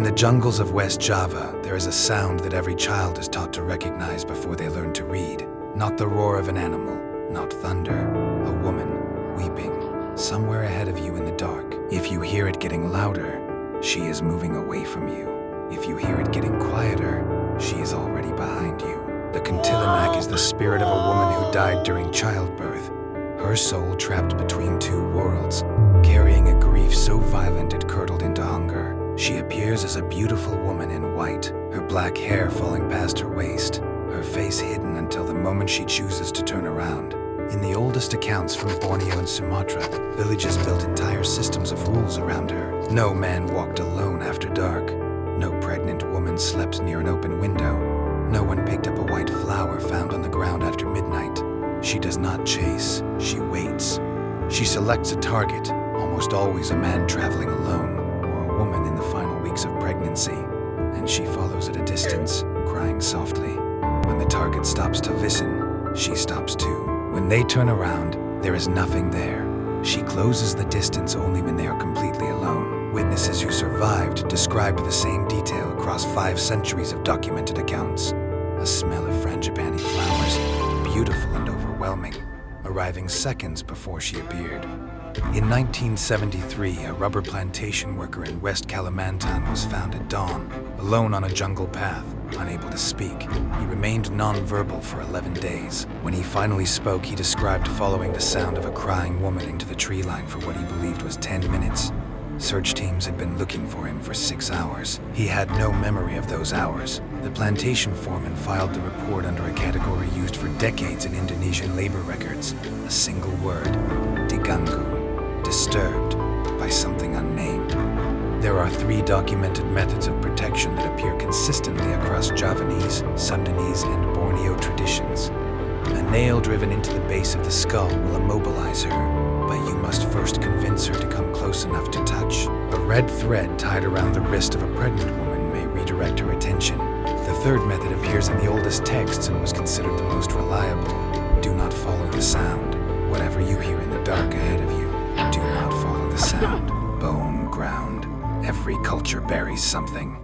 In the jungles of West Java, there is a sound that every child is taught to recognize before they learn to read. Not the roar of an animal, not thunder, a woman weeping, somewhere ahead of you in the dark. If you hear it getting louder, she is moving away from you. If you hear it getting quieter, she is already behind you. The Kuntilanak is the spirit of a woman who died during childbirth, her soul trapped between two worlds, carrying a grief so violent it curdled into hunger. She appears as a beautiful woman in white, her black hair falling past her waist, her face hidden until the moment she chooses to turn around. In the oldest accounts from Borneo and Sumatra, villages built entire systems of rules around her. No man walked alone after dark. No pregnant woman slept near an open window. No one picked up a white flower found on the ground after midnight. She does not chase, she waits. She selects a target, almost always a man traveling alone, or a woman in the final weeks of pregnancy, and she follows at a distance, crying softly. When the target stops to listen, she stops too. When they turn around, there is nothing there. She closes the distance only when they are completely alone. Witnesses who survived described the same detail across 5 centuries of documented accounts. A smell of frangipani flowers, beautiful and overwhelming, arriving seconds before she appeared. In 1973, a rubber plantation worker in West Kalimantan was found at dawn, alone on a jungle path, unable to speak. He remained non-verbal for 11 days. When he finally spoke, he described following the sound of a crying woman into the tree line for what he believed was 10 minutes. Search teams had been looking for him for 6 hours. He had no memory of those hours. The plantation foreman filed the report under a category used for decades in Indonesian labor records. A single word: diganggu, disturbed by something unnamed. There are 3 documented methods of protection that appear consistently across Javanese, Sundanese, and Borneo traditions. A nail driven into the base of the skull will immobilize her, but you must first convince her to come close enough to touch. A red thread tied around the wrist of a pregnant woman may redirect her attention. The 3rd method appears in the oldest texts and was considered the most reliable. Do not follow the sound. Whatever you hear in the dark ahead of you, do not follow the sound. Bone ground. Every culture buries something.